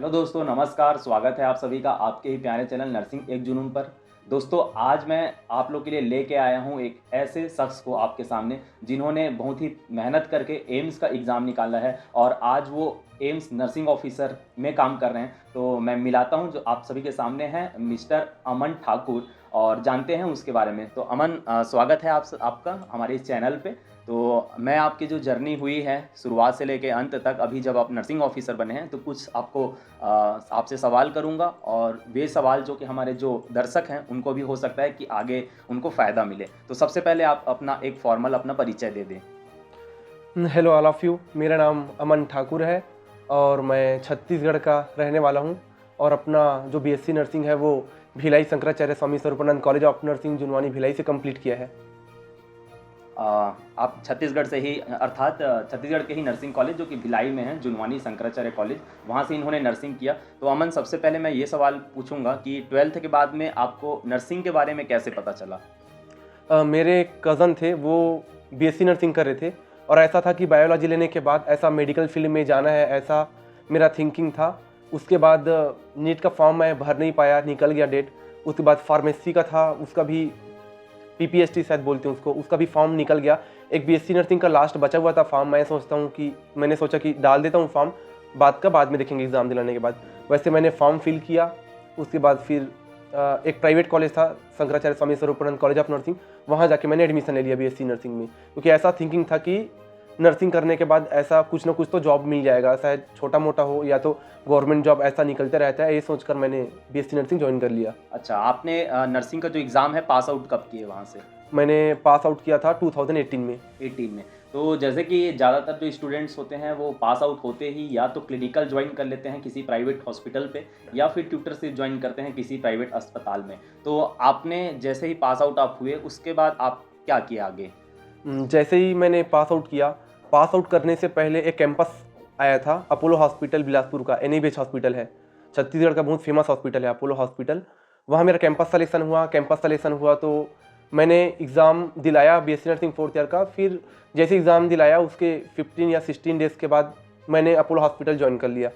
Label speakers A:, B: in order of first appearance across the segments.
A: Hello दोस्तों, नमस्कार। स्वागत है आप सभी का आपके ही प्यारे चैनल नर्सिंग एक जुनून पर। दोस्तों, आज मैं आप लोग के लिए लेके आया हूँ एक ऐसे शख्स को आपके सामने जिन्होंने बहुत ही मेहनत करके एम्स का एग्ज़ाम निकाला है और आज वो एम्स नर्सिंग ऑफिसर में काम कर रहे हैं। तो मैं मिलाता हूँ जो आप सभी के सामने हैं, मिस्टर अमन ठाकुर, और जानते हैं उसके बारे में। तो अमन, स्वागत है आपका हमारे इस चैनल पे। तो मैं आपकी जो जर्नी हुई है शुरुआत से लेके अंत तक, अभी जब आप नर्सिंग ऑफिसर बने हैं, तो कुछ आपको आपसे सवाल करूंगा और वे सवाल जो कि हमारे जो दर्शक हैं उनको भी हो सकता है कि आगे उनको फ़ायदा मिले। तो सबसे पहले आप अपना एक फॉर्मल अपना परिचय दे दें।
B: Hello all of you. मेरा नाम अमन ठाकुर है और मैं छत्तीसगढ़ का रहने वाला हूं और अपना जो बीएससी नर्सिंग है वो Bhilai Shankaracharya Swami Swaroopanand college of nursing Junwani Bhilai से कंप्लीट किया है।
A: आप छत्तीसगढ़ से ही, अर्थात छत्तीसगढ़ के ही नर्सिंग कॉलेज जो कि भिलाई में है, जुनवानी शंकराचार्य कॉलेज, वहाँ से इन्होंने नर्सिंग किया। तो अमन, सबसे पहले मैं ये सवाल पूछूंगा कि 12th के बाद में आपको नर्सिंग के बारे में कैसे पता चला?
B: मेरे कज़न थे, वो बीएससी नर्सिंग कर रहे थे और ऐसा था कि बायोलॉजी लेने के बाद ऐसा मेडिकल फील्ड में जाना है, ऐसा मेरा थिंकिंग था। उसके बाद नीट का फॉर्म मैं भर नहीं पाया, निकल गया डेट। उसके बाद फार्मेसी का था, उसका भी पीपीएचटी शायद बोलते हैं उसको, उसका भी फॉर्म निकल गया। एक बीएससी नर्सिंग का लास्ट बचा हुआ था फॉर्म। मैंने सोचा कि डाल देता हूँ फॉर्म, बाद में देखेंगे एग्ज़ाम दिलाने के बाद। वैसे मैंने फॉर्म फिल किया। उसके बाद फिर एक प्राइवेट कॉलेज था, Shankaracharya Swami Swaroopanand college of nursing, वहाँ जाके मैंने एडमिशन ले लिया बीएससी नर्सिंग में, क्योंकि ऐसा थिंकिंग था कि नर्सिंग करने के बाद ऐसा कुछ ना कुछ तो जॉब मिल जाएगा, चाहे छोटा मोटा हो या तो गवर्नमेंट जॉब, ऐसा निकलते रहता है। ये सोचकर मैंने बीएससी नर्सिंग ज्वाइन कर लिया।
A: अच्छा, आपने नर्सिंग का जो एग्ज़ाम है पास आउट कब किए वहाँ से?
B: मैंने पास आउट किया था 2018 में।
A: 18 में। तो जैसे कि ज़्यादातर जो स्टूडेंट्स होते हैं वो पास आउट होते ही या तो क्लिनिकल ज्वाइन कर लेते हैं किसी प्राइवेट हॉस्पिटल पे, या फिर ट्यूटरशिप ज्वाइन करते हैं किसी प्राइवेट अस्पताल में। तो आपने जैसे ही पास आउट आप हुए, उसके बाद आप क्या किया आगे?
B: जैसे ही मैंने पास आउट किया, पास आउट करने से पहले एक कैंपस आया था अपोलो हॉस्पिटल बिलासपुर का, एनएबीएच हॉस्पिटल है, छत्तीसगढ़ का बहुत फेमस हॉस्पिटल है अपोलो हॉस्पिटल। वहाँ मेरा कैंपस सिलेक्शन हुआ तो मैंने एग्ज़ाम दिलाया बीएससी नर्सिंग 4th ईयर का। फिर जैसे एग्ज़ाम दिलाया उसके 15 या 16 डेज़ के बाद मैंने अपोलो हॉस्पिटल ज्वाइन कर लिया।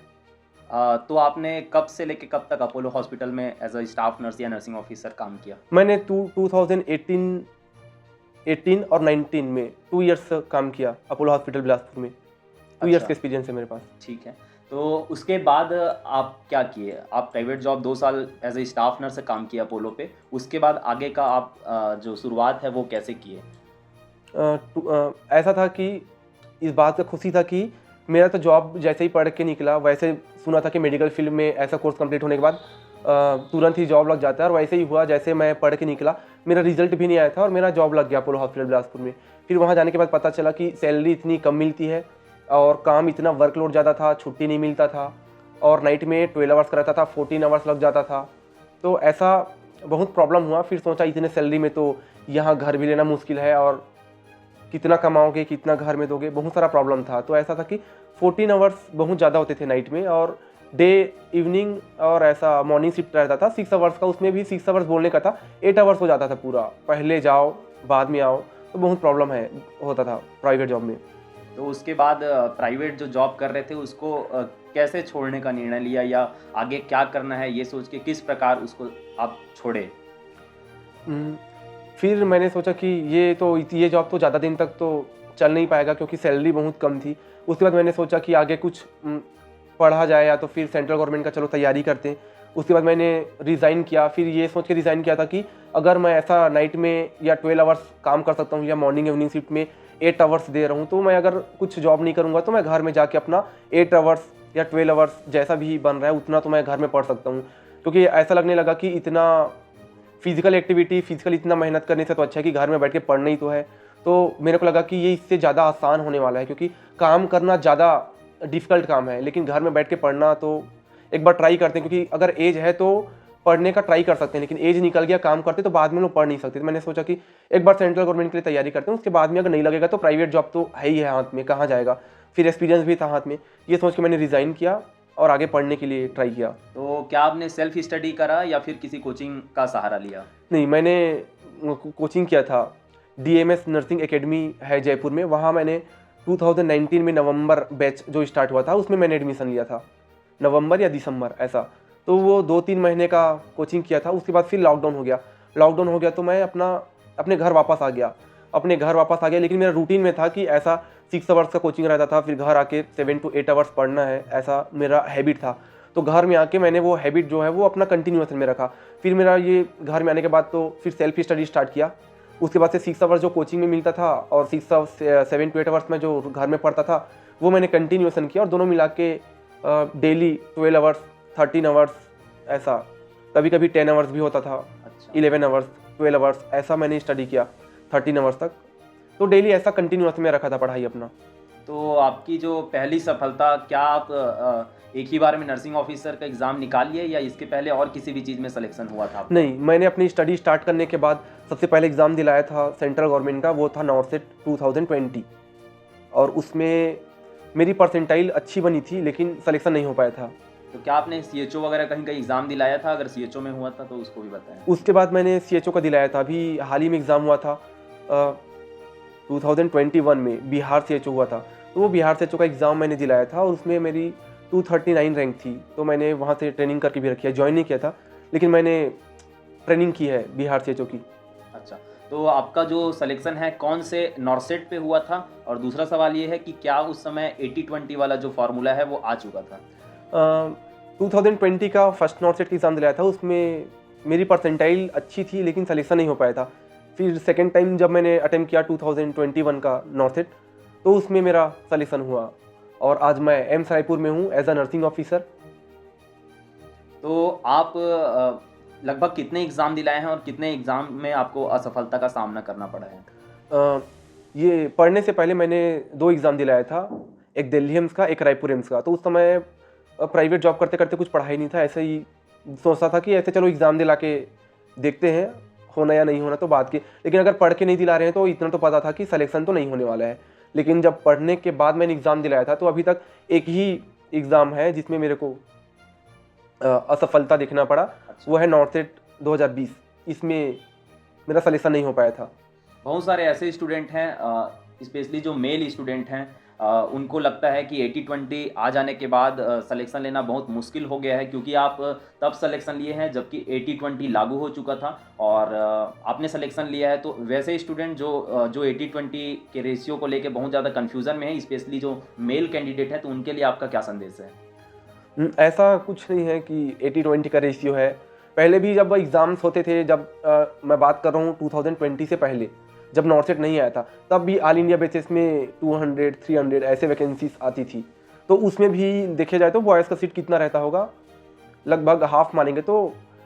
A: तो आपने कब से लेके कब तक अपोलो हॉस्पिटल में एज अ स्टाफ नर्स या नर्सिंग ऑफिसर काम किया?
B: मैंने 2018 और 19 में 2 इयर्स काम किया अपोलो हॉस्पिटल बिलासपुर में। 2 इयर्स
A: अच्छा,
B: का एक्सपीरियंस है मेरे पास।
A: ठीक है। तो उसके बाद आप क्या किए? आप प्राइवेट जॉब 2 साल एज अ स्टाफ नर्स काम किया अपोलो पे। उसके बाद आगे का आप जो शुरुआत है वो कैसे किए?
B: ऐसा था कि इस बात का खुशी था कि मेरा तो जॉब जैसे ही पढ़ के निकला, वैसे सुना था कि मेडिकल फील्ड में ऐसा कोर्स कंप्लीट होने के बाद तुरंत ही जॉब लग जाता है, और वैसे ही हुआ। जैसे मैं पढ़ के निकला, मेरा रिजल्ट भी नहीं आया था और मेरा जॉब लग गया अपोलो हॉस्पिटल बिलासपुर में। फिर वहाँ जाने के बाद पता चला कि सैलरी इतनी कम मिलती है और काम इतना, वर्कलोड ज़्यादा था, छुट्टी नहीं मिलता था और नाइट में 12 आवर्स का रहता था, 14 आवर्स लग जाता था। तो ऐसा बहुत प्रॉब्लम हुआ। फिर सोचा इतने सैलरी में तो यहाँ घर भी लेना मुश्किल है, और कितना कमाओगे, कितना घर में दोगे, बहुत सारा प्रॉब्लम था। तो ऐसा था कि 14 आवर्स बहुत ज़्यादा होते थे नाइट में, और डे इवनिंग और ऐसा मॉर्निंग शिफ्ट रहता था 6 आवर्स का, उसमें भी 6 आवर्स बोलने का था, 8 आवर्स हो जाता था पूरा, पहले जाओ बाद में आओ। तो बहुत प्रॉब्लम होता था प्राइवेट जॉब में।
A: तो उसके बाद प्राइवेट जो जॉब कर रहे थे उसको कैसे छोड़ने का निर्णय लिया, या आगे क्या करना है ये सोच के किस प्रकार उसको आप छोड़े?
B: फिर मैंने सोचा कि ये जॉब तो ज़्यादा दिन तक तो चल नहीं पाएगा, क्योंकि सैलरी बहुत कम थी। उसके बाद मैंने सोचा कि आगे कुछ पढ़ा जाए, या तो फिर सेंट्रल गवर्नमेंट का चलो तैयारी करते हैं। उसके बाद मैंने रिज़ाइन किया। फिर ये सोच के रिज़ाइन किया था कि अगर मैं ऐसा नाइट में या 12 आवर्स काम कर सकता हूँ, या मॉर्निंग इवनिंग शिफ्ट में 8 आवर्स दे रहा हूँ, तो मैं अगर कुछ जॉब नहीं करूँगा तो मैं घर में जाके अपना 8 आवर्स या 12 आवर्स जैसा भी बन रहा है उतना तो मैं घर में पढ़ सकता हूँ। क्योंकि ऐसा लगने लगा कि इतना फिजिकल इतना मेहनत करने से तो अच्छा है कि घर में बैठ के पढ़ना ही तो है। तो मेरे को लगा कि ये इससे ज़्यादा आसान होने वाला है, क्योंकि काम करना ज़्यादा डिफ़िकल्ट काम है, लेकिन घर में बैठ के पढ़ना तो एक बार ट्राई करते हैं। क्योंकि अगर एज है तो पढ़ने का ट्राई कर सकते हैं, लेकिन एज निकल गया काम करते तो बाद में लोग पढ़ नहीं सकते। तो मैंने सोचा कि एक बार सेंट्रल गवर्नमेंट के लिए तैयारी करते हैं, उसके बाद में अगर नहीं लगेगा तो प्राइवेट जॉब तो है ही है हाथ में, कहाँ जाएगा। फिर एक्सपीरियंस भी था हाथ में। ये सोच के मैंने रिज़ाइन किया और आगे पढ़ने के लिए ट्राई किया।
A: तो क्या आपने सेल्फ स्टडी करा या फिर किसी कोचिंग का सहारा लिया?
B: नहीं, मैंने कोचिंग किया था। डीएमएस नर्सिंग एकेडमी है जयपुर में, वहाँ मैंने 2019 में नवंबर बैच जो स्टार्ट हुआ था उसमें मैंने एडमिशन लिया था। नवंबर या दिसंबर ऐसा। तो वो 2-3 महीने का कोचिंग किया था। उसके बाद फिर लॉकडाउन हो गया तो मैं अपने घर वापस आ गया। लेकिन मेरा रूटीन में था कि ऐसा 6 आवर्स का कोचिंग रहता था, फिर घर आके 7 to 8 आवर्स पढ़ना है, ऐसा मेरा हैबिट था। तो घर में आके मैंने वो हैबिट जो है वो अपना कंटिन्यूएशन में रखा। फिर मेरा ये घर में आने के बाद तो फिर सेल्फ स्टडी स्टार्ट किया। उसके बाद से 6 आवर्स जो कोचिंग में मिलता था और 7 to 8 आवर्स में जो घर में पढ़ता था वो मैंने कंटिन्यूएशन किया, और दोनों मिला के डेली 12 आवर्स, 13 आवर्स ऐसा, कभी कभी 10 आवर्स भी होता था,
A: अच्छा।
B: 11 आवर्स, 12 आवर्स ऐसा मैंने स्टडी किया 13 आवर्स तक। तो डेली ऐसा कंटिन्यूअस में रखा था पढ़ाई अपना।
A: तो आपकी जो पहली सफलता, क्या आप एक ही बार में नर्सिंग ऑफिसर का एग्ज़ाम निकाल लिए या इसके पहले और किसी भी चीज़ में सिलेक्शन हुआ था आपका?
B: नहीं, मैंने अपनी स्टडी स्टार्ट करने के बाद सबसे पहले एग्ज़ाम दिलाया था सेंट्रल गवर्नमेंट का, वो था नॉर्सेट 2020, और उसमें मेरी परसेंटाइल अच्छी बनी थी लेकिन सिलेक्शन नहीं हो पाया था।
A: तो क्या आपने सीएचओ वगैरह कहीं कहीं एग्ज़ाम दिलाया था? अगर सीएचओ में हुआ था तो उसको भी बताएं।
B: उसके बाद मैंने सीएचओ का दिलाया था, अभी हाल ही में एग्ज़ाम हुआ था 2021 में, बिहार सीएचओ हुआ था। तो वो बिहार सीएचओ का एग्ज़ाम मैंने दिलाया था और उसमें मेरी 239 रैंक थी। तो मैंने वहाँ से ट्रेनिंग करके भी रखी है, ज्वाइन नहीं किया था लेकिन मैंने ट्रेनिंग की है बिहार सीएचओ की।
A: अच्छा, तो आपका जो सिलेक्शन है कौन से नॉर्सेट पे हुआ था? और दूसरा सवाल ये है कि क्या उस समय 80-20 वाला जो फार्मूला है वो आ चुका था?
B: 2020 का फर्स्ट नॉर्सेट का एग्ज़ाम दिलाया था, उसमें मेरी परसेंटाइल अच्छी थी लेकिन सिलेक्शन नहीं हो पाया था। फिर सेकेंड टाइम जब मैंने अटेम्प्ट किया 2021 का नॉर्सेट, तो उसमें मेरा सिलेक्शन हुआ और आज मैं एम्स रायपुर में हूँ एज अ नर्सिंग ऑफिसर।
A: तो आप लगभग कितने एग्ज़ाम दिलाए हैं और कितने एग्ज़ाम में आपको असफलता का सामना करना पड़ा है?
B: ये पढ़ने से पहले मैंने 2 एग्ज़ाम दिलाया था, एक दिल्ली एम्स का, एक रायपुर एम्स का। तो उस समय प्राइवेट जॉब करते करते कुछ पढ़ा ही नहीं था, ऐसे ही सोचता था कि ऐसे चलो एग्ज़ाम दिला के देखते हैं होना या नहीं होना तो बात की। लेकिन अगर पढ़ के नहीं दिला रहे हैं तो इतना तो पता था कि सिलेक्शन तो नहीं होने वाला है। लेकिन जब पढ़ने के बाद मैंने एग्ज़ाम दिलाया था तो अभी तक एक ही एग्ज़ाम है जिसमें मेरे को असफलता देखना पड़ा, वो है नॉर्सेट 2020। इसमें मेरा सिलेक्शन नहीं हो पाया था।
A: बहुत सारे ऐसे स्टूडेंट हैं, स्पेशली जो मेल स्टूडेंट हैं, उनको लगता है कि 80-20 आ जाने के बाद सिलेक्शन लेना बहुत मुश्किल हो गया है, क्योंकि आप तब सिलेक्शन लिए हैं जबकि 80-20 लागू हो चुका था और आपने सिलेक्शन लिया है। तो वैसे स्टूडेंट जो 80-20 के रेशियो को लेके बहुत ज़्यादा कन्फ्यूज़न में है, स्पेशली जो मेल कैंडिडेट है, तो उनके लिए आपका क्या संदेश है?
B: ऐसा कुछ नहीं है कि 80-20 का रेशियो है। पहले भी जब एग्ज़ाम्स होते थे, जब मैं बात कर रहा हूँ 2020 से पहले, जब नॉर्सेट नहीं आया था, तब भी ऑल इंडिया बेसिस में 200-300 ऐसे वैकेंसीज आती थी। तो उसमें भी देखा जाए तो बॉयज़ का सीट कितना रहता होगा, लगभग हाफ मानेंगे तो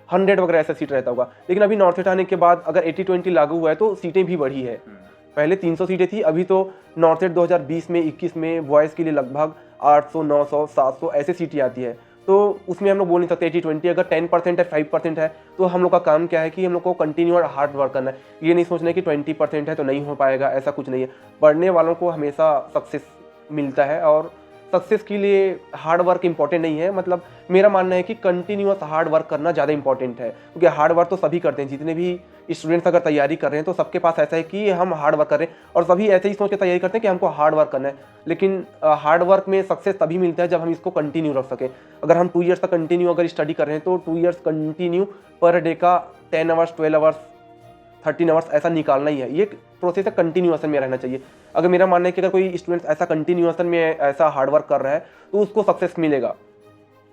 B: 100 वगैरह ऐसा सीट रहता होगा। लेकिन अभी नॉर्सेट आने के बाद अगर 80-20 लागू हुआ है तो सीटें भी बढ़ी है। पहले 300 सीटें थी, अभी तो नॉर्सेट 2020 में 21 में बॉयज़ के लिए लगभग 800, 900, 700 ऐसे सीटें आती है। तो उसमें हम लोग बोल नहीं सकते 80-20। अगर 10% है, 5% है, तो हम लोग का काम क्या है कि हम लोग को कंटिन्यू और हार्ड वर्क करना है। ये नहीं सोचना है कि 20% है तो नहीं हो पाएगा, ऐसा कुछ नहीं है। पढ़ने वालों को हमेशा सक्सेस मिलता है और सक्सेस के लिए हार्ड वर्क इंपॉर्टेंट नहीं है। मतलब मेरा मानना है कि कंटिन्यूअस हार्ड वर्क करना ज़्यादा इंपॉर्टेंट है, क्योंकि हार्ड वर्क तो सभी करते हैं। जितने भी स्टूडेंट्स अगर तैयारी कर रहे हैं तो सबके पास ऐसा है कि हम हार्ड वर्क कर रहे हैं और सभी ऐसे ही सोच के तैयारी करते हैं कि हमको हार्ड वर्क करना है। लेकिन हार्ड वर्क में सक्सेस तभी मिलता है जब हम इसको कंटिन्यू रख सकें। अगर हम 2 ईयर्स तक कंटिन्यू अगर स्टडी कर रहे हैं तो 2 ईयर्स कंटिन्यू पर डे का 10 आवर्स, 12 आवर्स, 13 आवर्स ऐसा निकालना ही है। ये प्रोसेस है, कंटिन्यूएशन में रहना चाहिए। अगर मेरा मानना है कि अगर कोई स्टूडेंट ऐसा कंटिन्यूएशन में ऐसा हार्ड वर्क कर रहा है तो उसको सक्सेस मिलेगा।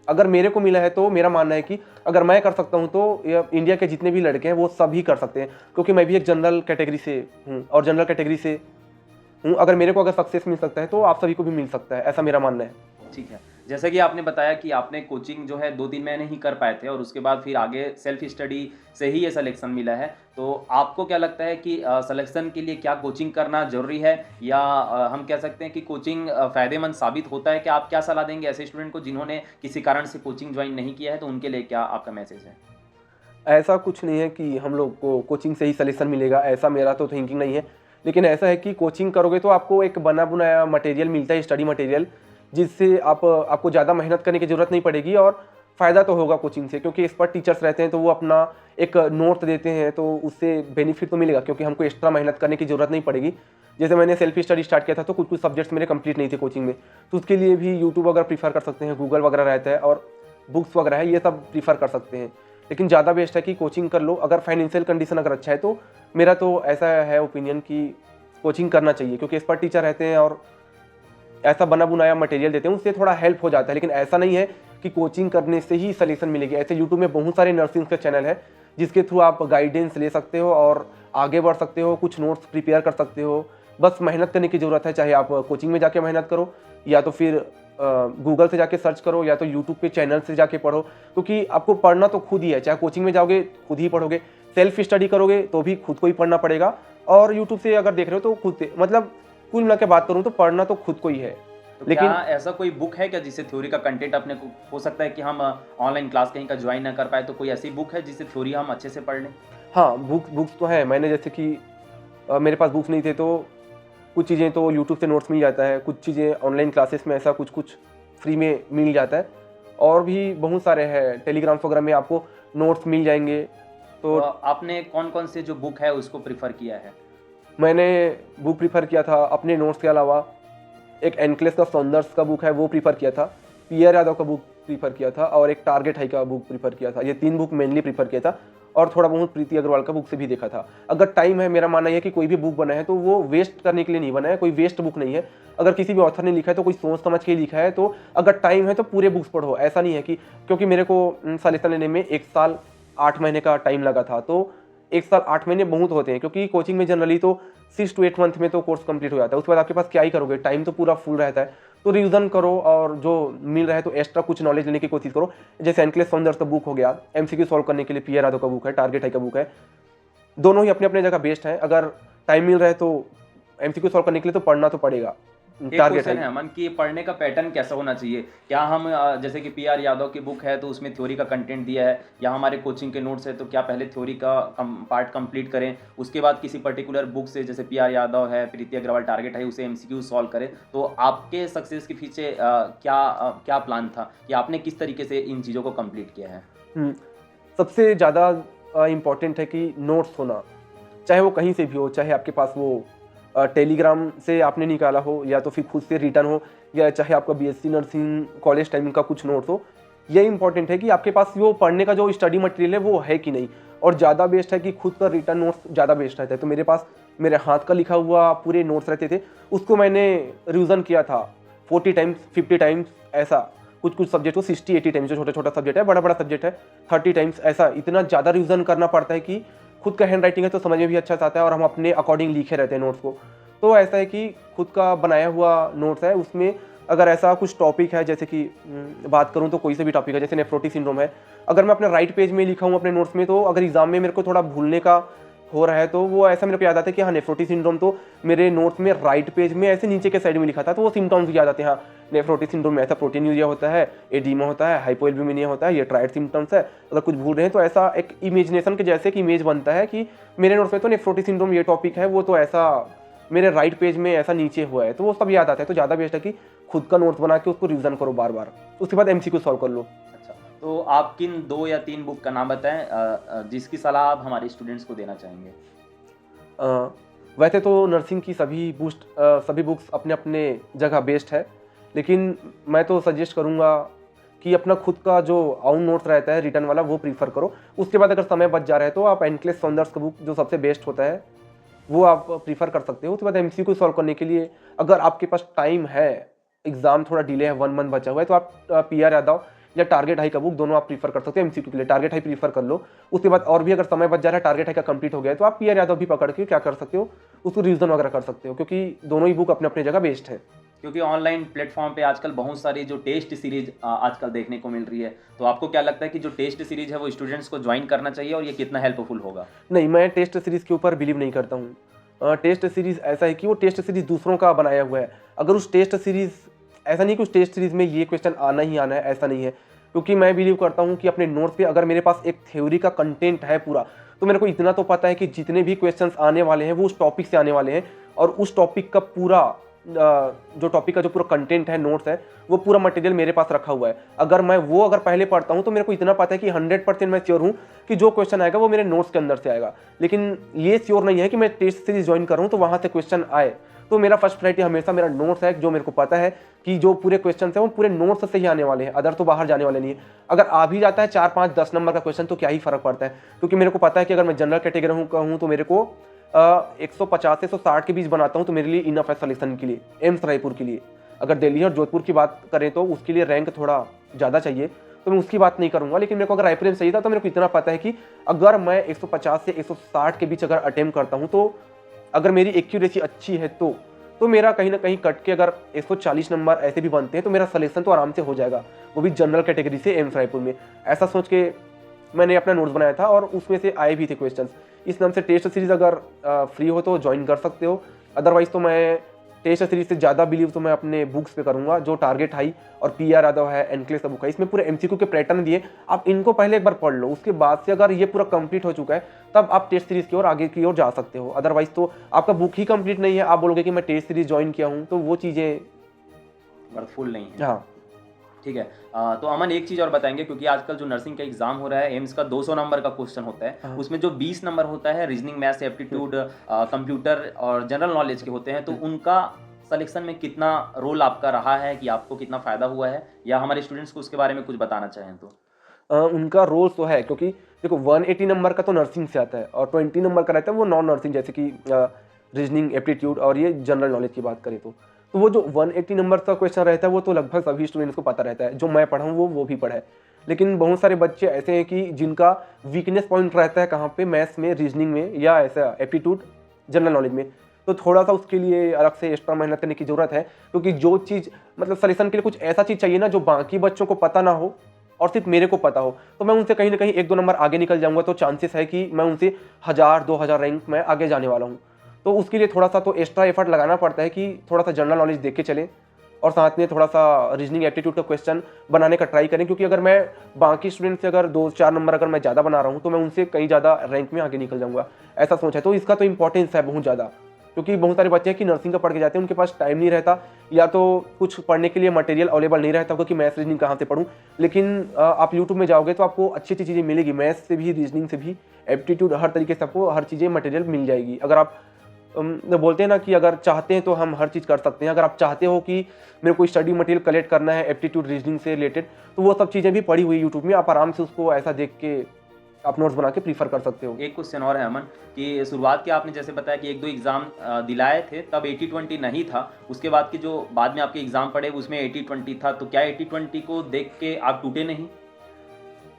B: अगर मेरे को मिला है तो मेरा मानना है कि अगर मैं कर सकता हूं तो इंडिया के जितने भी लड़के हैं वो सभी कर सकते हैं, क्योंकि मैं भी एक जनरल कैटेगरी से हूँ और जनरल कैटेगरी से हूँ। अगर मेरे को अगर सक्सेस मिल सकता है तो आप सभी को भी मिल सकता है, ऐसा मेरा मानना है।
A: ठीक है, जैसे कि आपने बताया कि आपने कोचिंग जो है 2-3 महीने ही कर पाए थे और उसके बाद फिर आगे सेल्फ स्टडी से ही ये सिलेक्शन मिला है। तो आपको क्या लगता है कि सिलेक्शन के लिए क्या कोचिंग करना ज़रूरी है, या हम कह सकते हैं कि कोचिंग फ़ायदेमंद साबित होता है? क्या आप क्या सलाह देंगे ऐसे स्टूडेंट को जिन्होंने किसी कारण से कोचिंग ज्वाइन नहीं किया है, तो उनके लिए क्या आपका मैसेज है?
B: ऐसा कुछ नहीं है कि हम लोग को कोचिंग से ही सिलेक्शन मिलेगा, ऐसा मेरा तो थिंकिंग नहीं है। लेकिन ऐसा है कि कोचिंग करोगे तो आपको एक बना बुनाया मटेरियल मिलता है, स्टडी मटेरियल, जिससे आपको ज़्यादा मेहनत करने की ज़रूरत नहीं पड़ेगी और फ़ायदा तो होगा कोचिंग से, क्योंकि एक्सपर्ट टीचर्स रहते हैं तो वो अपना एक नोट देते हैं, तो उससे बेनिफिट तो मिलेगा, क्योंकि हमको एक्स्ट्रा मेहनत करने की ज़रूरत नहीं पड़ेगी। जैसे मैंने सेल्फ स्टडी स्टार्ट किया था तो कुछ कुछ सब्जेक्ट्स मेरे कंप्लीट नहीं थे कोचिंग में, तो उसके लिए भी यूट्यूब वगैरह प्रीफर कर सकते हैं, गूगल वगैरह रहता है और बुक्स वगैरह है, ये सब प्रीफर कर सकते हैं। लेकिन ज़्यादा बेस्ट है कि कोचिंग कर लो। अगर फाइनेंशियल कंडीशन अगर अच्छा है तो मेरा तो ऐसा है ओपिनियन कि कोचिंग करना चाहिए, क्योंकि एक्सपर्ट टीचर रहते हैं और ऐसा बना बुनाया मटेरियल देते हैं, उससे थोड़ा हेल्प हो जाता है। लेकिन ऐसा नहीं है कि कोचिंग करने से ही सॉल्यूशन मिलेगी। ऐसे यूट्यूब में बहुत सारे नर्सिंग के चैनल है जिसके थ्रू आप गाइडेंस ले सकते हो और आगे बढ़ सकते हो, कुछ नोट्स प्रिपेयर कर सकते हो। बस मेहनत करने की ज़रूरत है, चाहे आप कोचिंग में जाके मेहनत करो या तो फिर गूगल से जाके सर्च करो या तो यूट्यूब के चैनल से जाके पढ़ो, क्योंकि आपको पढ़ना तो खुद ही है। चाहे कोचिंग में जाओगे खुद ही पढ़ोगे, सेल्फ स्टडी करोगे तो भी खुद को ही पढ़ना पड़ेगा, और यूट्यूब से अगर देख रहे हो तो खुद से, मतलब कुल मिला के बात करूँ तो पढ़ना तो खुद को ही है।
A: तो लेकिन क्या ऐसा कोई बुक है क्या जिससे थ्योरी का कंटेंट अपने को हो सकता है कि हम ऑनलाइन क्लास कहीं का ज्वाइन ना कर पाए, तो कोई ऐसी बुक है जिससे थ्योरी हम अच्छे से पढ़ लें?
B: हाँ, बुक्स तो हैं। मैंने जैसे कि मेरे पास बुक्स नहीं थे तो कुछ चीज़ें तो यूट्यूब से नोट्स मिल जाता है, कुछ चीज़ें ऑनलाइन क्लासेस में ऐसा कुछ कुछ फ्री में मिल जाता है, और भी बहुत सारे हैं टेलीग्राम वगैरह में आपको नोट्स मिल जाएंगे।
A: तो आपने कौन कौन से जो बुक है उसको प्रिफर किया है?
B: मैंने बुक प्रीफर किया था अपने नोट्स के अलावा, एक एनक्लेस का सौंदर्स का बुक है वो प्रीफर किया था, पीआर यादव का बुक प्रीफर किया था, और एक टारगेट हाई का बुक प्रीफर किया था। ये 3 बुक मेनली प्रीफर किया था, और थोड़ा बहुत प्रीति अग्रवाल का बुक से भी देखा था। अगर टाइम है, मेरा मानना है कि कोई भी बुक बना है तो वो वेस्ट करने के लिए नहीं बना है, कोई वेस्ट बुक नहीं है। अगर किसी भी ऑथर ने लिखा है तो कोई सोच समझ के लिखा है, तो अगर टाइम है तो पूरे बुक्स पढ़ो। ऐसा नहीं है कि, क्योंकि मेरे को सॉल्यूशन लेने में 1 साल 8 महीने का टाइम लगा था, तो 1 साल 8 महीने बहुत होते हैं, क्योंकि कोचिंग में जनरली तो 6 to 8 मंथ में तो कोर्स कंप्लीट हो जाता है। उसके बाद आपके पास क्या ही करोगे, टाइम तो पूरा फुल रहता है। तो रिवीजन करो और जो मिल रहा है तो एक्स्ट्रा कुछ नॉलेज लेने की कोशिश करो। जैसे एनक्लेस सौंदर्स का बुक हो गया, एमसीक्यू सॉल्व करने के लिए पीआर यादव का बुक है, टारगेट हाई का बुक है। दोनों ही अपने अपने जगह बेस्ट है। अगर टाइम मिल रहा है तो एमसीक्यू सॉल्व करने के लिए तो पढ़ना तो पड़ेगा।
A: एक क्वेश्चन है अमन कि पढ़ने का पैटर्न कैसा होना चाहिए? क्या हम जैसे कि पीआर यादव की बुक है तो उसमें थ्योरी का कंटेंट दिया है, या हमारे कोचिंग के नोट्स है तो क्या पहले थ्योरी का पार्ट कंप्लीट करें, उसके बाद किसी पर्टिकुलर बुक से जैसे पीआर यादव है, प्रीति अग्रवाल टारगेट है, उसे एमसीक्यू सॉल्व करें? तो आपके सक्सेस के पीछे क्या प्लान था कि आपने किस तरीके से इन चीज़ों को कंप्लीट किया है?
B: सबसे ज़्यादा इम्पॉर्टेंट है कि नोट्स होना, चाहे वो कहीं से भी हो, चाहे आपके पास वो टेलीग्राम से आपने निकाला हो या तो फिर खुद से रिटर्न हो, या चाहे आपका बीएससी नर्सिंग कॉलेज टाइम का कुछ नोट्स हो। ये इंपॉर्टेंट है कि आपके पास वो पढ़ने का जो स्टडी मटेरियल है वो है कि नहीं। और ज़्यादा बेस्ट है कि खुद का रिटर्न नोट्स ज़्यादा बेस्ट रहता है। तो मेरे पास मेरे हाथ का लिखा हुआ पूरे नोट्स रहते थे, उसको मैंने रिविज़न किया था 40 टाइम्स 50 टाइम्स, ऐसा कुछ कुछ सब्जेक्ट को 60-80 टाइम्स, जो छोटा छोटा सब्जेक्ट है, बड़ा बड़ा सब्जेक्ट है 30 टाइम्स, ऐसा इतना ज़्यादा रिविज़न करना पड़ता है कि खुद का हैंड राइटिंग है तो समझ में भी अच्छा आता है, और हम अपने अकॉर्डिंग लिखे रहते हैं नोट्स को। तो ऐसा है कि खुद का बनाया हुआ नोट्स है, उसमें अगर ऐसा कुछ टॉपिक है, जैसे कि बात करूं तो कोई से भी टॉपिक है, जैसे नेफ्रोटिक सिंड्रोम है, अगर मैं अपने राइट पेज में लिखा हूं अपने नोट्स में, तो अगर एग्जाम में मेरे को थोड़ा भूलने का हो रहा है तो वो ऐसा मेरे को याद आता है कि हाँ नेफ्रोटिक सिंड्रोम तो मेरे नोट्स में राइट पेज में ऐसे नीचे के साइड में लिखा था, तो वो सिम्टम्स याद आते हैं। हाँ, नेफ्रोटिक सिंड्रोम में ऐसा प्रोटीनूरिया होता है, एडीमा होता है, हाइपोएल्ब्यूमिनिया होता है, ये ट्राइड सिम्टम्स है। अगर कुछ भूल रहे हैं तो ऐसा एक इमेजिनेशन के जैसे कि इमेज बनता है कि मेरे नोट्स में तो नेफ्रोटिक सिंड्रोम ये टॉपिक है, वो तो ऐसा मेरे राइट पेज में ऐसा नीचे हुआ है, तो वो सब याद आता है। तो ज़्यादा बेस्ट है कि खुद का नोट्स बना के उसको रिवीजन करो बार बार, उसके बाद एमसीक्यू सॉल्व कर लो।
A: अच्छा, तो आप किन 2 या 3 बुक का नाम बताएं जिसकी सलाह आप हमारे स्टूडेंट्स को देना चाहेंगे?
B: वैसे तो नर्सिंग की सभी बुक्स अपने अपने जगह बेस्ट है, लेकिन मैं तो सजेस्ट करूँगा कि अपना खुद का जो आउन नोट्स रहता है रिटर्न वाला वो प्रीफर करो। उसके बाद अगर समय बच जा रहा है तो आप एनक्लेस सौंदर्स का बुक जो सबसे बेस्ट होता है वो आप प्रीफर कर सकते हो। उसके बाद एमसीक्यू सॉल्व करने के लिए अगर आपके पास टाइम है, एग्जाम थोड़ा डिले है, 1 मंथ बचा हुआ है, तो आप पीआर यादव या टारगेट हाई का बुक दोनों आप प्रीफर कर सकते हो एमसीक्यू के लिए। टारगेट हाई प्रीफर कर लो। उसके बाद और भी अगर समय बच जा रहा है, टारगेट हाई का कंप्लीट हो गया है, तो आप पीआर यादव भी पकड़ के क्या कर सकते हो, उसको रिविजन वगैरह कर सकते हो, क्योंकि दोनों ही बुक अपने अपने जगह बेस्ट है।
A: क्योंकि ऑनलाइन प्लेटफॉर्म पे आजकल बहुत सारी जो टेस्ट सीरीज आजकल देखने को मिल रही है, तो आपको क्या लगता है कि जो टेस्ट सीरीज है वो स्टूडेंट्स को ज्वाइन करना चाहिए और ये कितना हेल्पफुल होगा?
B: नहीं, मैं टेस्ट सीरीज के ऊपर बिलीव नहीं करता हूँ। टेस्ट सीरीज ऐसा है कि वो टेस्ट सीरीज दूसरों का बनाया हुआ है। अगर उस टेस्ट सीरीज, ऐसा नहीं कि उस टेस्ट सीरीज में ये क्वेश्चन आना ही आना है, ऐसा नहीं है। क्योंकि मैं बिलीव करता हूँ कि अपने नोट्स पे अगर मेरे पास एक थ्योरी का कंटेंट है पूरा, तो मेरे को इतना तो पता है कि जितने भी क्वेश्चंस आने वाले हैं वो उस टॉपिक से आने वाले हैं, और उस टॉपिक का पूरा जो टॉपिक का जो पूरा कंटेंट है, नोट्स है, वो पूरा मटेरियल मेरे पास रखा हुआ है। अगर मैं वो अगर पहले पढ़ता हूँ तो मेरे को इतना पता है कि 100% मैं श्योर हूँ कि जो क्वेश्चन आएगा वो मेरे नोट्स के अंदर से आएगा। लेकिन ये श्योर नहीं है कि मैं टेस्ट सीरीज ज्वाइन करूँ तो वहाँ से क्वेश्चन आए। तो मेरा फर्स्ट प्रायोरिटी हमेशा मेरा नोट्स है, जो मेरे को पता है कि जो पूरे क्वेश्चन है वो पूरे नोट्स से ही आने वाले हैं, अदर तो बाहर जाने वाले नहीं है। अगर आ भी जाता है 4, 5, 10 नंबर का क्वेश्चन तो क्या ही फर्क पड़ता है, क्योंकि मेरे को पता है कि अगर मैं जनरल कैटेगरी का हूँ तो मेरे को 150 से 160 के बीच बनाता हूँ तो मेरे लिए इनफ है सिलेक्शन के लिए, एम्स रायपुर के लिए। अगर दिल्ली और जोधपुर की बात करें तो उसके लिए रैंक थोड़ा ज़्यादा चाहिए, तो मैं उसकी बात नहीं करूंगा। लेकिन मेरे को अगर रायपुर में चाहिए था तो मेरे को इतना पता है कि अगर मैं 150 से 160 के बीच अगर अटेम्प्ट करता हूं तो अगर मेरी एक्यूरेसी अच्छी है तो मेरा कहीं ना कहीं कट के अगर 140 नंबर ऐसे भी बनते हैं तो मेरा सिलेक्शन तो आराम से हो जाएगा, वो भी जनरल कैटेगरी से एम्स रायपुर में। ऐसा सोच के मैंने अपना नोट्स बनाया था और उसमें से आए भी थे क्वेश्चंस। इस नाम से टेस्ट सीरीज अगर फ्री हो तो ज्वाइन कर सकते हो, अदरवाइज तो मैं टेस्ट सीरीज से ज़्यादा बिलीव तो मैं अपने बुक्स पे करूंगा, जो टारगेट हाई और PR यादव है, एनक्लेव का बुक है, इसमें पूरे MCQ के पैटर्न दिए, आप इनको पहले एक बार पढ़ लो। उसके बाद से अगर ये पूरा कंप्लीट हो चुका है तब आप टेस्ट सीरीज की ओर आगे की ओर जा सकते हो। अदरवाइज तो आपका बुक ही कंप्लीट नहीं है, आप बोलोगे कि मैं टेस्ट सीरीज ज्वाइन किया हूँ, तो वो चीज़ें
A: वर्थफुल नहीं है।
B: हाँ
A: ठीक है। तो अमन एक चीज़ और बताएंगे, क्योंकि आजकल जो नर्सिंग का एग्जाम हो रहा है, एम्स का 200 नंबर का क्वेश्चन होता है,
B: हाँ।
A: उसमें जो 20 नंबर होता है रीजनिंग, मैथ्स, एप्टीट्यूड, कंप्यूटर और जनरल नॉलेज के होते हैं, तो उनका सिलेक्शन में कितना रोल आपका रहा है, कि आपको कितना फ़ायदा हुआ है, या हमारे स्टूडेंट्स को उसके बारे में कुछ बताना चाहें तो?
B: उनका रोल तो है, क्योंकि देखो 180 नंबर का तो नर्सिंग से आता है और 20 नंबर का रहता है वो नॉन नर्सिंग, जैसे कि रीजनिंग, एप्टीट्यूड और ये जनरल नॉलेज की बात करें तो वो जो 180 नंबर का क्वेश्चन रहता है वो तो लगभग सभी स्टूडेंट्स को पता रहता है, जो मैं पढ़ा हूँ वो भी पढ़ा है। लेकिन बहुत सारे बच्चे ऐसे हैं कि जिनका वीकनेस पॉइंट रहता है कहाँ पे, मैथ्स में, रीजनिंग में या ऐसा एप्टीट्यूड, जनरल नॉलेज में, तो थोड़ा सा उसके लिए अलग से एक्स्ट्रा मेहनत करने की जरूरत है। क्योंकि जो चीज़ मतलब सलेक्शन के लिए कुछ ऐसा चीज़ चाहिए ना जो बाकी बच्चों को पता ना हो और सिर्फ मेरे को पता हो, तो मैं उनसे कहीं ना कहीं 1-2 नंबर आगे निकल जाऊंगा, तो चांसेस है कि मैं उनसे 1000-2000 रैंक में आगे जाने वाला हूँ। तो उसके लिए थोड़ा सा तो एक्स्ट्रा एफर्ट लगाना पड़ता है कि थोड़ा सा जनरल नॉलेज देख के चलें और साथ में थोड़ा सा रीजनिंग, एप्टीट्यूड का क्वेश्चन बनाने का ट्राई करें। क्योंकि अगर मैं बाकी स्टूडेंट से अगर 2-4 नंबर अगर मैं ज़्यादा बना रहा हूँ तो मैं उनसे कहीं ज़्यादा रैंक में आगे निकल जाऊँगा, ऐसा सोच है। तो इसका तो इंपॉर्टेंस है बहुत ज़्यादा, क्योंकि बहुत सारे बच्चे हैं कि नर्सिंग का पढ़ के जाते हैं, उनके पास टाइम नहीं रहता या तो कुछ पढ़ने के लिए मटेरियल अवेलेबल नहीं रहता होगा कि मैथ्स रीजनिंग कहाँ से पढ़ूँ। लेकिन आप यूट्यूब में जाओगे तो आपको अच्छी अच्छी चीज़ें मिलेगी, मैथ्स से भी, रीजनिंग से भी, एप्टीट्यूड, हर तरीके से आपको हर चीज़ें मटेरियल मिल जाएगी। अगर आप बोलते हैं ना कि अगर चाहते हैं तो हम हर चीज़ कर सकते हैं। अगर आप चाहते हो कि मेरे को स्टडी मटेरियल कलेक्ट करना है एप्टीट्यूड, रीजनिंग से रिलेटेड, तो वो सब चीज़ें भी पड़ी हुई यूट्यूब में, आप आराम से उसको ऐसा देख के आप नोट्स बना के प्रीफर कर सकते हो।
A: एक क्वेश्चन और है अमन, कि शुरुआत के आपने जैसे बताया कि 1-2 एग्जाम दिलाए थे, तब 80-20 नहीं था, उसके बाद की जो बाद में आपके एग्जाम पड़े उसमें 80-20 था, तो क्या 80-20 को देख के आप टूटे नहीं?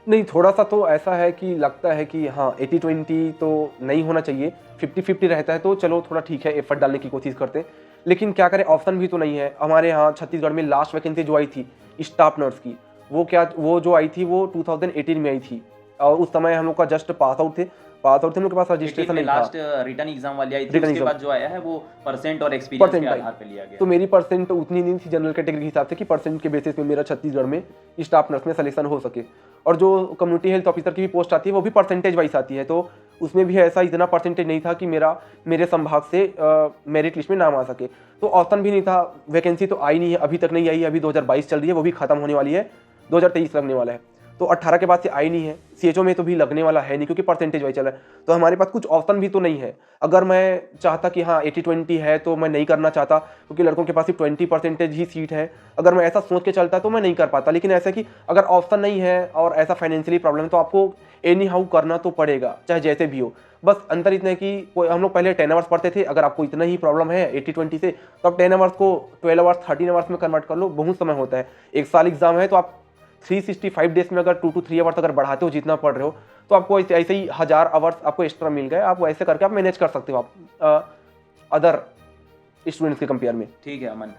B: नहीं, थोड़ा सा तो ऐसा है कि लगता है कि हाँ 80-20 तो नहीं होना चाहिए, 50-50 रहता है तो चलो थोड़ा ठीक है, एफर्ट डालने की कोशिश करते हैं। लेकिन क्या करें, ऑप्शन भी तो नहीं है। हमारे यहाँ छत्तीसगढ़ में लास्ट वैकेंसी जो आई थी स्टाफ नर्स की, वो जो आई थी वो 2018 में आई थी और उस समय हम लोग का जस्ट पास आउट थे हम लोग के पास रजिस्ट्रेशन नहीं था।
A: लास्ट रिटर्न एग्जाम वाली आई थी,
B: Written
A: उसके
B: exam।
A: बाद जो आया है वो परसेंट और एक्सपीरियंस के
B: परसेंट
A: आधार पे लिया गया।
B: तो मेरी परसेंट उतनी नहीं थी जनरल कैटेगरी के हिसाब से कि परसेंट के बेसिस पे मेरा छत्तीसगढ़ में स्टाफ नर्स में सिलेक्शन हो सके। और जो कम्युनिटी हेल्थ ऑफिसर की भी पोस्ट आती है वो भी परसेंटेज वाइज आती है, तो उसमें भी ऐसा इतना परसेंटेज नहीं था कि मेरे संभाग से मेरिट लिस्ट में नाम आ सके। तो ऑप्शन भी नहीं था, वैकेंसी तो आई नहीं है, अभी तक नहीं आई है, अभी 2022 चल रही है, वो भी खत्म होने वाली है, 2023 लगने वाला है। तो 18 के बाद से आई नहीं है, CHO में तो भी लगने वाला है नहीं, क्योंकि परसेंटेज वाइज चल रहा है। तो हमारे पास कुछ ऑप्शन भी तो नहीं है। अगर मैं चाहता कि हाँ 80-20 है तो मैं नहीं करना चाहता, क्योंकि लड़कों के पास सिर्फ 20% ही सीट है, अगर मैं ऐसा सोच के चलता तो मैं नहीं कर पाता। लेकिन ऐसा कि अगर ऑप्शन नहीं है और ऐसा फाइनेंशियली प्रॉब्लम है तो आपको एनी हाउ करना तो पड़ेगा, चाहे जैसे भी हो। बस अंतर इतना है कि हम लोग पहले 10 आवर्स पढ़ते थे, अगर आपको इतना ही प्रॉब्लम है 80-20 से तो आप 10 आवर्स को 12 आवर्स 13 आवर्स में कन्वर्ट कर लो, बहुत समय होता है। एक साल एग्जाम है तो आप 365 डेज में अगर 2 to 3 आवर्स अगर बढ़ाते हो जितना पढ़ रहे हो, तो आपको ऐसे ही 1000 आवर्स आपको एक्स्ट्रा मिल गए। आप ऐसे करके आप मैनेज कर सकते हो आप अदर स्टूडेंट्स के कंपेयर में।
A: ठीक है अमन,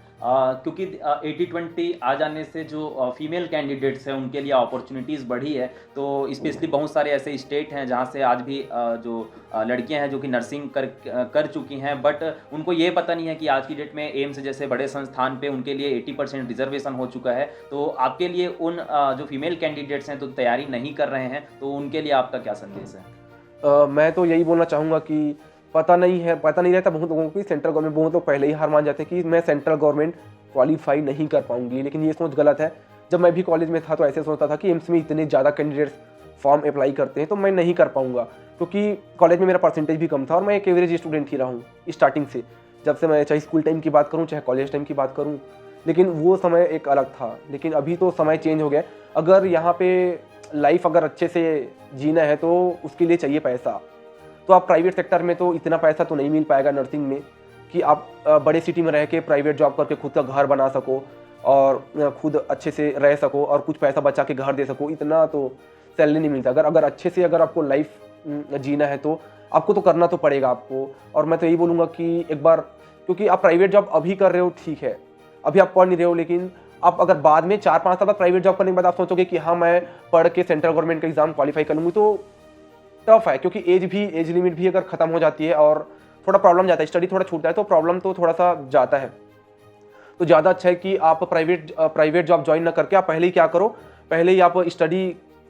A: क्योंकि 80-20 आ जाने से जो फीमेल कैंडिडेट्स हैं उनके लिए अपॉर्चुनिटीज़ बढ़ी है, तो स्पेशली बहुत सारे ऐसे स्टेट हैं जहाँ से आज भी जो लड़कियां हैं जो कि नर्सिंग कर चुकी हैं, बट उनको ये पता नहीं है कि आज की डेट में एम्स जैसे बड़े संस्थान पे उनके लिए 80% रिजर्वेशन हो चुका है। तो आपके लिए उन जो फीमेल कैंडिडेट्स हैं तो तैयारी नहीं कर रहे हैं, तो उनके लिए आपका क्या संदेश है?
B: मैं तो यही बोलना चाहूँगा कि पता नहीं है, पता नहीं रहता बहुत लोगों को कि सेंट्रल गवर्नमेंट, बहुत लोग पहले ही हार मान जाते हैं कि मैं सेंट्रल गवर्नमेंट क्वालिफाई नहीं कर पाऊंगी, लेकिन ये सोच गलत है। जब मैं भी कॉलेज में था तो ऐसे सोचता था कि एम्स में इतने ज़्यादा कैंडिडेट्स फॉर्म अप्लाई करते हैं तो मैं नहीं कर पाऊंगा, क्योंकि कॉलेज में मेरा परसेंटेज भी कम था और मैं एक एवरेज स्टूडेंट ही रहा हूँ स्टार्टिंग से, जब से मैं चाहे स्कूल टाइम की बात करूँ चाहे कॉलेज टाइम की बात करूँ। लेकिन वो समय एक अलग था, लेकिन अभी तो समय चेंज हो गया। अगर यहाँ पे लाइफ अगर अच्छे से जीना है तो उसके लिए चाहिए पैसा। तो आप प्राइवेट सेक्टर में तो इतना पैसा तो नहीं मिल पाएगा नर्सिंग में कि आप बड़े सिटी में रह के प्राइवेट जॉब करके खुद का घर बना सको और खुद अच्छे से रह सको और कुछ पैसा बचा के घर दे सको, इतना तो सैलरी नहीं मिलता। अगर अच्छे से अगर आपको लाइफ जीना है तो आपको तो करना तो पड़ेगा आपको। और मैं तो यही बोलूँगा कि एक बार, क्योंकि आप प्राइवेट जॉब अभी कर रहे हो ठीक है, अभी आप पढ़ नहीं रहे हो, लेकिन आप अगर बाद में 4-5 साल बाद प्राइवेट जॉब करने के बाद आप सोचोगे कि हाँ मैं पढ़ के सेंट्रल गवर्नमेंट का एग्जाम क्वालिफाई कर लूँगी, तो टफ है, क्योंकि एज लिमिट भी अगर खत्म हो जाती है और थोड़ा प्रॉब्लम जाता है, स्टडी थोड़ा छूटता है तो प्रॉब्लम तो थोड़ा सा जाता है। तो ज़्यादा अच्छा है कि आप प्राइवेट जॉब ज्वाइन ना करके आप पहले ही क्या करो, पहले ही आप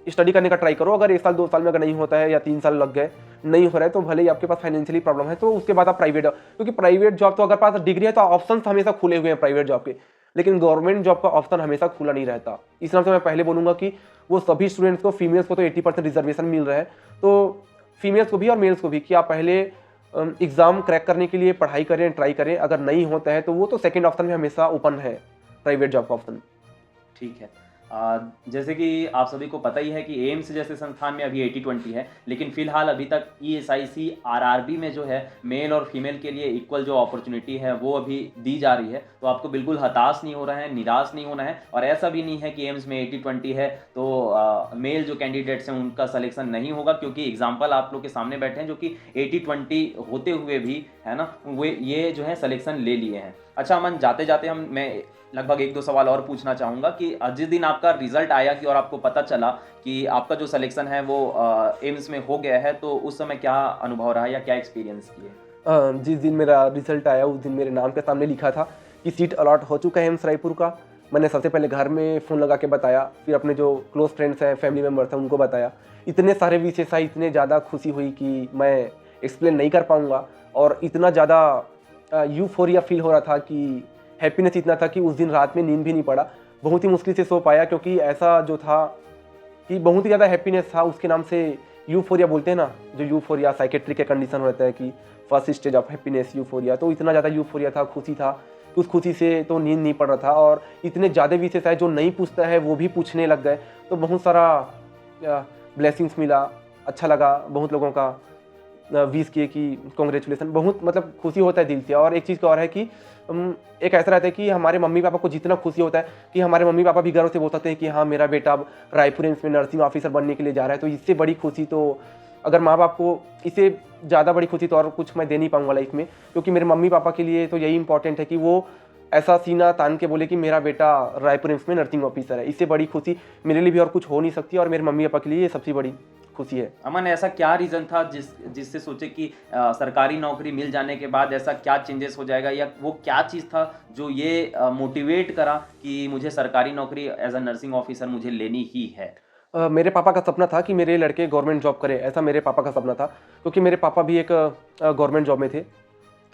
B: स्टडी करने का ट्राई करो। अगर 1 साल 2 साल में अगर नहीं होता है या 3 साल लग गए नहीं हो रहा है तो भले ही आपके पास फाइनेंशियली प्रॉब्लम है तो उसके बाद आप प्राइवेट, क्योंकि प्राइवेट जॉब तो अगर पास डिग्री है तो ऑप्शन हमेशा खुले हुए हैं प्राइवेट जॉब के, लेकिन गवर्नमेंट जॉब का ऑप्शन हमेशा खुला नहीं रहता। इस तरह से मैं पहले बोलूँगा कि वो सभी स्टूडेंट्स को, फीमेल्स को तो 80% रिजर्वेशन मिल रहा है, तो फीमेल्स को भी और मेल्स को भी कि आप पहले एग्ज़ाम क्रैक करने के लिए पढ़ाई करें, ट्राई करें। अगर नहीं होता है तो वो तो सेकंड ऑप्शन में हमेशा ओपन है प्राइवेट जॉब का ऑप्शन।
A: ठीक है। जैसे कि आप सभी को पता ही है कि एम्स जैसे संस्थान में अभी 80-20 है, लेकिन फिलहाल अभी तक ईएसआईसी आरआरबी में जो है मेल और फीमेल के लिए इक्वल जो अपॉर्चुनिटी है वो अभी दी जा रही है। तो आपको बिल्कुल हताश नहीं हो रहा है, निराश नहीं होना है, और ऐसा भी नहीं है कि एम्स में 80-20 है तो मेल जो कैंडिडेट्स हैं उनका सिलेक्शन नहीं होगा, क्योंकि एग्जाम्पल आप लोग के सामने बैठे हैं जो कि 80-20 होते हुए भी, है ना, वे ये जो है सिलेक्शन ले लिए हैं। अच्छा अमन, जाते जाते मैं लगभग 1-2 सवाल और पूछना चाहूँगा कि जिस दिन आपका रिजल्ट आया कि और आपको पता चला कि आपका जो सिलेक्शन है वो एम्स में हो गया है, तो उस समय क्या अनुभव रहा या क्या एक्सपीरियंस किए?
B: जिस दिन मेरा रिजल्ट आया उस दिन मेरे नाम के सामने लिखा था कि सीट अलॉट हो चुका है एम्स रायपुर का। मैंने सबसे पहले घर में फ़ोन लगा के बताया, फिर अपने जो क्लोज फ्रेंड्स हैं, फैमिली मेम्बर्स हैं, उनको बताया। इतने सारे विशेष आई, इतने ज़्यादा खुशी हुई कि मैं एक्सप्लेन नहीं कर पाऊँगा, और इतना ज़्यादा यूफोरिया फील हो रहा था कि हैप्पीनेस इतना था कि उस दिन रात में नींद भी नहीं पड़ा, बहुत ही मुश्किल से सो पाया, क्योंकि ऐसा जो था कि बहुत ही ज़्यादा हैप्पीनेस था। उसके नाम से यूफोरिया बोलते हैं ना, जो यूफोरिया साइकेट्रिक के कंडीशन रहता है कि first stage of happiness euphoria, तो इतना ज़्यादा यूफोरिया था, खुशी था कि उस खुशी से तो नींद नहीं पड़ रहा था। और इतने ज़्यादा विशेष आए जो नहीं पूछता है वो भी पूछने लग गए, तो बहुत सारा ब्लेसिंग्स मिला, अच्छा लगा। बहुत लोगों का विश किए कि कॉन्ग्रेचुलेसन, बहुत मतलब खुशी होता है दिल से। और एक चीज़ और है कि एक ऐसा रहता है कि हमारे मम्मी पापा को जितना खुशी होता है कि हमारे मम्मी पापा भी गर्व से बोल सकते हैं कि हाँ मेरा बेटा अब रायपुर एम्स में नर्सिंग ऑफिसर बनने के लिए जा रहा है, तो इससे बड़ी खुशी तो, अगर माँ बाप को इससे ज़्यादा बड़ी खुशी तो और कुछ मैं दे नहीं पाऊँगा लाइफ में। क्योंकि मेरे मम्मी पापा के लिए तो यही इंपॉर्टेंट है कि वो ऐसा सीना तान के बोले कि मेरा बेटा रायपुर एम्स में नर्सिंग ऑफिसर है। इससे बड़ी खुशी मेरे लिए भी और कुछ हो नहीं सकती, और मेरे मम्मी पापा के लिए ये सबसे बड़ी खुशी है।
A: अमन, ऐसा क्या रीज़न था जिससे सोचे कि सरकारी नौकरी मिल जाने के बाद ऐसा क्या चेंजेस हो जाएगा, या वो क्या चीज़ था जो ये मोटिवेट करा कि मुझे सरकारी नौकरी एज अ नर्सिंग ऑफिसर मुझे लेनी ही है?
B: मेरे पापा का सपना था कि मेरे लड़के गवर्नमेंट जॉब करे, ऐसा मेरे पापा का सपना था, क्योंकि मेरे पापा भी एक गवर्नमेंट जॉब में थे।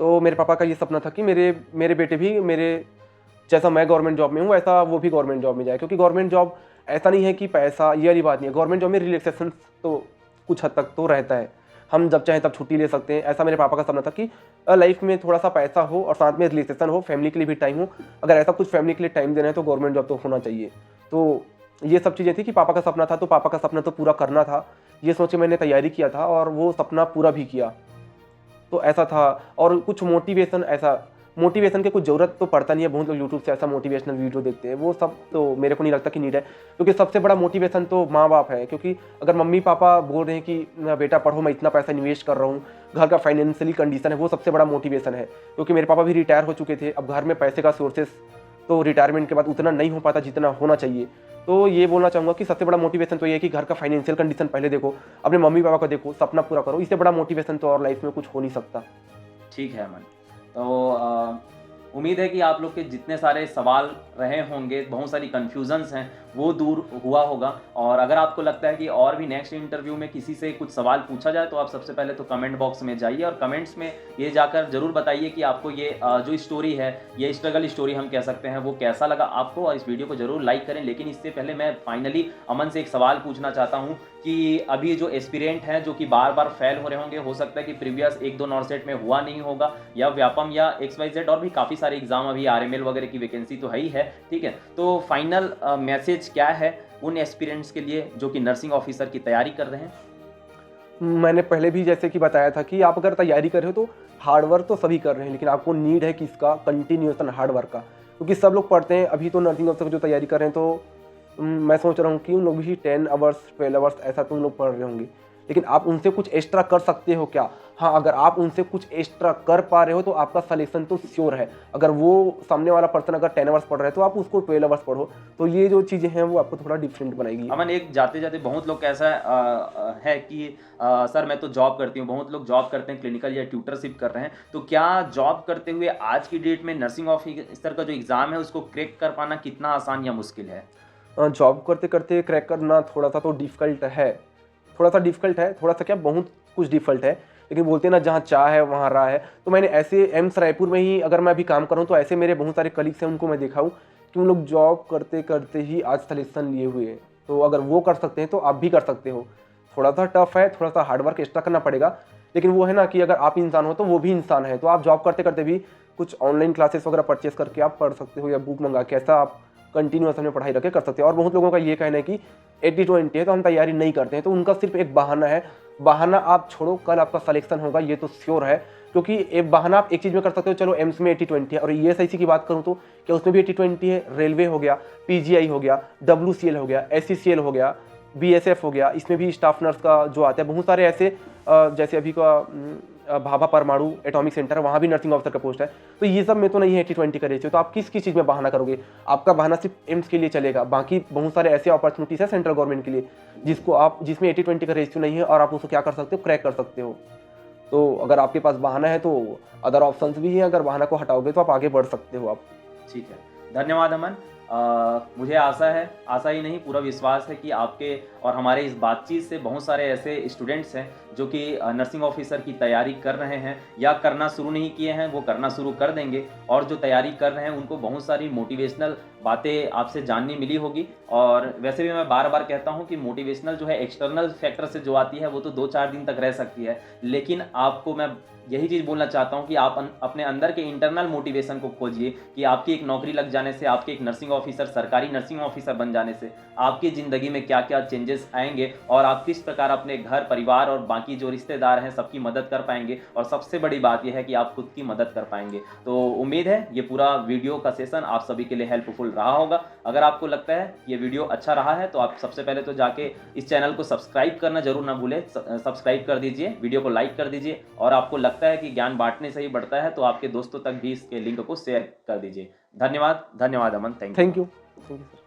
B: तो मेरे पापा का ये सपना था कि मेरे बेटे भी मेरे जैसा मैं गवर्नमेंट जॉब में हूँ वैसा वो भी गवर्नमेंट जॉब में जाए। क्योंकि गवर्नमेंट जॉब ऐसा नहीं है कि पैसा, ये वाली बात नहीं है। गवर्नमेंट जॉब में रिलैक्सेशन तो कुछ हद तक तो रहता है, हम जब चाहें तब छुट्टी ले सकते हैं। ऐसा मेरे पापा का सपना था कि लाइफ में थोड़ा सा पैसा हो और साथ में रिलैक्सेशन हो, फैमिली के लिए भी टाइम हो। अगर ऐसा कुछ फैमिली के लिए टाइम देना है तो गवर्नमेंट जॉब तो होना चाहिए। तो ये सब चीज़ें थी कि पापा का सपना था, तो पापा का सपना तो पूरा करना था, ये सोच के मैंने तैयारी किया था और वो सपना पूरा भी किया। तो ऐसा था। और कुछ मोटिवेशन की कुछ ज़रूरत तो पड़ता नहीं है। बहुत लोग यूट्यूब से ऐसा मोटिवेशनल वीडियो देखते हैं, वो सब तो मेरे को नहीं लगता कि नीड है। क्योंकि सबसे बड़ा मोटिवेशन तो माँ बाप है। क्योंकि अगर मम्मी पापा बोल रहे हैं कि बेटा पढ़ो, मैं इतना पैसा इन्वेस्ट कर रहा हूँ, घर का फाइनेंशियली कंडीशन है, वो सबसे बड़ा मोटिवेशन है। क्योंकि मेरे पापा भी रिटायर हो चुके थे, अब घर में पैसे का सोर्सेस तो रिटायरमेंट के बाद उतना नहीं हो पाता जितना होना चाहिए। तो ये बोलना चाहूँगा कि सबसे बड़ा मोटिवेशन तो ये है कि घर का फाइनेंशियल कंडीशन पहले देखो, अपने मम्मी पापा को देखो, सपना पूरा करो। इससे बड़ा मोटिवेशन तो और लाइफ में कुछ हो नहीं सकता।
A: ठीक है अमन। तो उम्मीद है कि आप लोग के जितने सारे सवाल रहे होंगे, बहुत सारी कन्फ्यूजन्स हैं, वो दूर हुआ होगा। और अगर आपको लगता है कि और भी नेक्स्ट इंटरव्यू में किसी से कुछ सवाल पूछा जाए तो आप सबसे पहले तो कमेंट बॉक्स में जाइए और कमेंट्स में ये जाकर ज़रूर बताइए कि आपको ये जो स्टोरी है, ये स्ट्रगल स्टोरी हम कह सकते हैं, वो कैसा लगा आपको। और इस वीडियो को ज़रूर लाइक करें। लेकिन इससे पहले मैं फाइनली अमन से एक सवाल पूछना चाहता हूँ कि अभी जो एस्पिरेंट हैं जो कि बार बार फेल हो रहे होंगे, हो सकता है कि प्रीवियस 1-2 नॉर्सेट में हुआ नहीं होगा, या व्यापम या XYZ और भी काफ़ी सारे एग्जाम, अभी RML वगैरह की वैकेंसी तो है ही है, ठीक है। तो फाइनल मैसेज क्या है उन एस्पिरेंट्स के लिए जो कि नर्सिंग ऑफिसर की तैयारी कर रहे हैं?
B: मैंने पहले भी जैसे कि बताया था कि आप अगर तैयारी कर रहे हो तो हार्ड वर्क तो सभी कर रहे हैं, लेकिन आपको नीड है किसका, कंटिन्यूसन हार्ड वर्क का। क्योंकि सब लोग पढ़ते हैं, अभी तो नर्सिंग ऑफिसर जो तैयारी कर रहे हैं तो मैं सोच रहा हूँ कि उन लोग भी 10 आवर्स 12 आवर्स ऐसा तुम लोग पढ़ रहे होंगे, लेकिन आप उनसे कुछ एक्स्ट्रा कर सकते हो क्या? हाँ, अगर आप उनसे कुछ एक्स्ट्रा कर पा रहे हो तो आपका सिलेक्शन तो श्योर है। अगर वो सामने वाला पर्सन अगर 10 आवर्स पढ़ रहा है तो आप उसको 12 आवर्स पढ़ो, तो ये जो चीज़ें हैं वो आपको थोड़ा डिफरेंट बनाएगी।
A: अमन, एक जाते जाते बहुत लोग ऐसा है कि सर मैं तो जॉब करती हूँ, बहुत लोग जॉब करते हैं, क्लिनिकल या ट्यूटरशिप कर रहे हैं, तो क्या जॉब करते हुए आज की डेट में नर्सिंग ऑफिसर का जो एग्ज़ाम है उसको क्रैक कर पाना कितना आसान या मुश्किल है?
B: जॉब करते करते क्रैक करना थोड़ा सा तो डिफ़िकल्ट है, थोड़ा सा क्या, बहुत कुछ डिफ़िकल्ट है। लेकिन बोलते हैं ना, जहाँ चाह है वहाँ राह है। तो मैंने ऐसे एम्स रायपुर में ही अगर मैं अभी काम कर रहा हूँ तो ऐसे मेरे बहुत सारे कलीग्स हैं, उनको मैं देखा हूँ कि उन लोग जॉब करते करते ही आज सिलेक्शन लिए हुए हैं। तो अगर वो कर सकते हैं तो आप भी कर सकते हो। थोड़ा सा टफ है, थोड़ा सा हार्ड वर्क एक्स्ट्रा करना पड़ेगा, लेकिन वो है ना कि अगर आप इंसान हो तो वो भी इंसान है। तो आप जॉब करते करते भी कुछ ऑनलाइन क्लासेस वगैरह परचेस करके आप पढ़ सकते हो, या बुक मंगा के, ऐसा आप कंटिन्यूस में पढ़ाई रखे कर सकते हैं। और बहुत लोगों का ये कहना है कि 80-20 है तो हम तैयारी नहीं करते हैं, तो उनका सिर्फ एक बहाना है। बहाना आप छोड़ो, कल आपका सिलेक्शन होगा, ये तो श्योर है। क्योंकि एक बहाना आप एक चीज़ में कर सकते हो, चलो एम्स में 80-20 है, और ESIC की बात करूँ तो क्या उसमें भी 80-20 है? रेलवे हो गया, PGI हो गया, WCL हो गया, SCCL हो गया, BSF हो गया, इसमें भी स्टाफ नर्स का जो आता है, बहुत सारे ऐसे जैसे अभी का भाभा परमाणु एटॉमिक सेंटर है, वहाँ भी नर्सिंग ऑफिसर का पोस्ट है। तो ये सब में तो नहीं है 80-20 का रेशियो। तो आप किस चीज़ में बहाना करोगे? आपका बहाना सिर्फ एम्स के लिए चलेगा, बाकी बहुत सारे ऐसे अपॉर्चुनिटीज़ है सेंट्रल गवर्नमेंट के लिए जिसमें 80-20 का रेशियो नहीं है, और आप उसको क्या कर सकते हो, क्रैक कर सकते हो। तो अगर आपके पास बहाना है तो अदर ऑप्शंस भी हैं, अगर बहाना को हटाओगे तो आप आगे बढ़ सकते हो आप।
A: ठीक है, धन्यवाद अमन। मुझे आशा ही नहीं, पूरा विश्वास है कि आपके और हमारे इस बातचीत से बहुत सारे ऐसे स्टूडेंट्स हैं जो कि नर्सिंग ऑफिसर की तैयारी कर रहे हैं या करना शुरू नहीं किए हैं, वो करना शुरू कर देंगे। और जो तैयारी कर रहे हैं उनको बहुत सारी मोटिवेशनल बातें आपसे जाननी मिली होगी। और वैसे भी मैं बार बार कहता हूं कि मोटिवेशनल जो है एक्सटर्नल फैक्टर से जो आती है वो तो 2-4 दिन तक रह सकती है, लेकिन आपको मैं यही चीज़ बोलना चाहता हूं कि आप अपने अंदर के इंटरनल मोटिवेशन को खोजिए कि आपकी एक नौकरी लग जाने से, आपके एक नर्सिंग ऑफिसर, सरकारी नर्सिंग ऑफिसर बन जाने से आपकी ज़िंदगी में क्या क्या चेंजेस आएंगे और आप किस प्रकार अपने घर परिवार और बाकी जो रिश्तेदार हैं सबकी मदद कर पाएंगे। और सबसे बड़ी बात यह है कि आप खुद की मदद कर पाएंगे। तो उम्मीद है ये पूरा वीडियो का सेशन आप सभी के लिए हेल्पफुल रहा होगा। अगर आपको लगता है ये वीडियो अच्छा रहा है तो आप सबसे पहले तो जाके इस चैनल को सब्सक्राइब करना जरूर ना भूलें। सब्सक्राइब कर दीजिए, वीडियो को लाइक कर दीजिए, और आपको लगता है कि ज्ञान बांटने से ही बढ़ता है तो आपके दोस्तों तक भी इसके लिंक को शेयर कर दीजिए। धन्यवाद Aman, thank you.
B: Thank you sir.